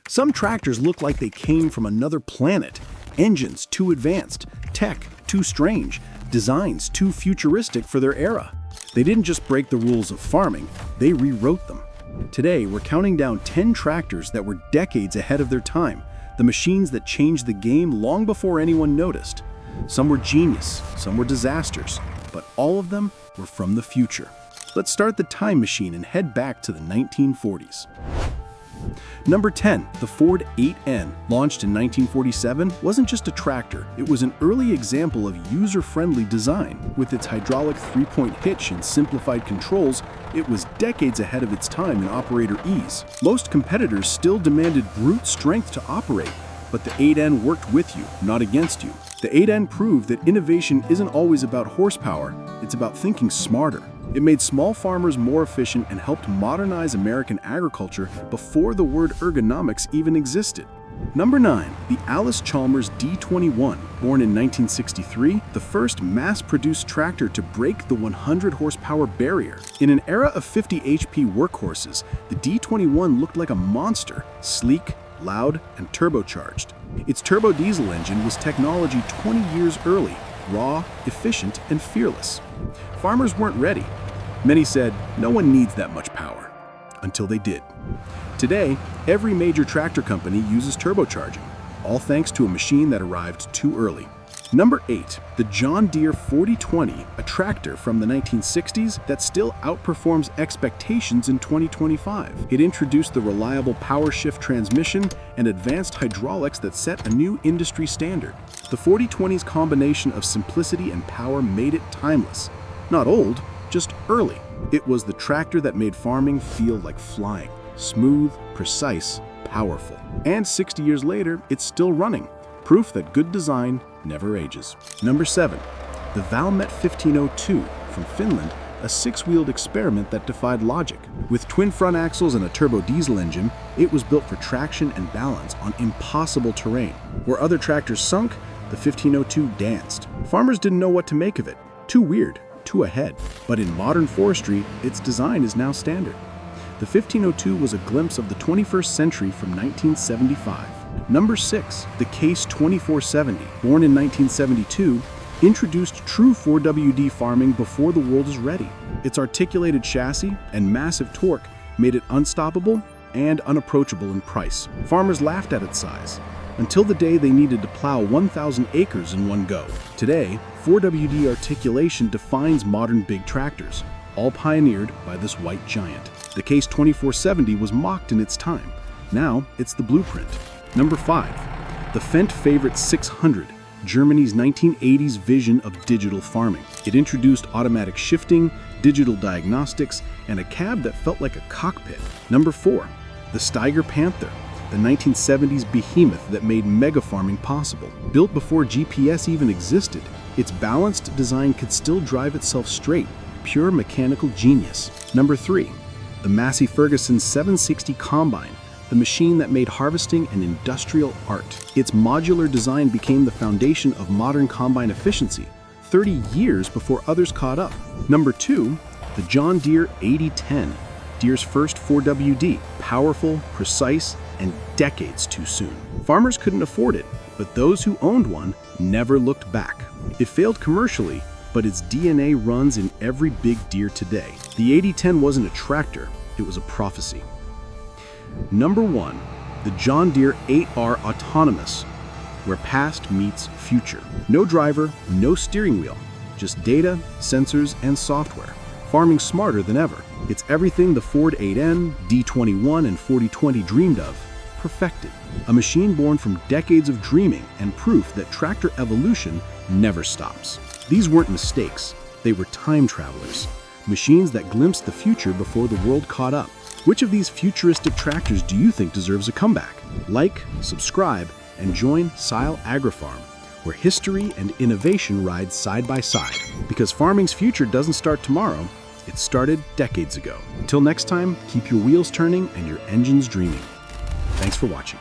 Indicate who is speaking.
Speaker 1: Some tractors look like they came from another planet. Engines too advanced, tech too strange, designs too futuristic for their era. They didn't just break the rules of farming, they rewrote them. Today, we're counting down 10 tractors that were decades ahead of their time, the machines that changed the game long before anyone noticed. Some were genius, some were disasters, but all of them were from the future. Let's start the time machine and head back to the 1940s. Number 10, the Ford 8N, launched in 1947, wasn't just a tractor, it was an early example of user-friendly design. With its hydraulic 3-point hitch and simplified controls, it was decades ahead of its time in operator ease. Most competitors still demanded brute strength to operate, but the 8N worked with you, not against you. The 8N proved that innovation isn't always about horsepower, it's about thinking smarter. It made small farmers more efficient and helped modernize American agriculture before the word ergonomics even existed. Number 9, the Alice Chalmers D21, born in 1963, the first mass-produced tractor to break the 100 horsepower barrier. In an era of 50 HP workhorses, the D21 looked like a monster, sleek, loud, and turbocharged. Its turbo diesel engine was technology 20 years early, raw, efficient, and fearless. Farmers weren't ready. Many said, no one needs that much power. Until they did. Today, every major tractor company uses turbocharging, all thanks to a machine that arrived too early. Number 8, the John Deere 4020, a tractor from the 1960s that still outperforms expectations in 2025. It introduced the reliable power shift transmission and advanced hydraulics that set a new industry standard. The 4020's combination of simplicity and power made it timeless. Not old, just early. It was the tractor that made farming feel like flying. Smooth, precise, powerful. And 60 years later, it's still running. Proof that good design never ages. Number 7, the Valmet 1502 from Finland, a 6-wheeled experiment that defied logic. With twin front axles and a turbo diesel engine, it was built for traction and balance on impossible terrain. Where other tractors sunk, the 1502 danced. Farmers didn't know what to make of it. Too weird, too ahead. But in modern forestry, its design is now standard. The 1502 was a glimpse of the 21st century from 1975. Number 6, the Case 2470, born in 1972, introduced true 4WD farming before the world is ready. Its articulated chassis and massive torque made it unstoppable and unapproachable in price. Farmers laughed at its size, until the day they needed to plow 1,000 acres in one go. Today, 4WD articulation defines modern big tractors, all pioneered by this white giant. The Case 2470 was mocked in its time. Now, it's the blueprint. Number 5, the Fendt Favorite 600, Germany's 1980s vision of digital farming. It introduced automatic shifting, digital diagnostics, and a cab that felt like a cockpit. Number 4, the Steiger Panther, the 1970s behemoth that made mega farming possible. Built before GPS even existed, its balanced design could still drive itself straight, pure mechanical genius. Number 3, the Massey Ferguson 760 Combine, the machine that made harvesting an industrial art. Its modular design became the foundation of modern combine efficiency, 30 years before others caught up. Number 2, the John Deere 8010, Deere's first 4WD, powerful, precise, and decades too soon. Farmers couldn't afford it, but those who owned one never looked back. It failed commercially, but its DNA runs in every big Deere today. The 8010 wasn't a tractor, it was a prophecy. Number 1, the John Deere 8R Autonomous, where past meets future. No driver, no steering wheel, just data, sensors, and software. Farming smarter than ever. It's everything the Ford 8N, D21, and 4020 dreamed of, perfected. A machine born from decades of dreaming and proof that tractor evolution never stops. These weren't mistakes, they were time travelers. Machines that glimpsed the future before the world caught up. Which of these futuristic tractors do you think deserves a comeback? Like, subscribe, and join Sile AgriFarm, where history and innovation ride side by side. Because farming's future doesn't start tomorrow, it started decades ago. Until next time, keep your wheels turning and your engines dreaming. Thanks for watching.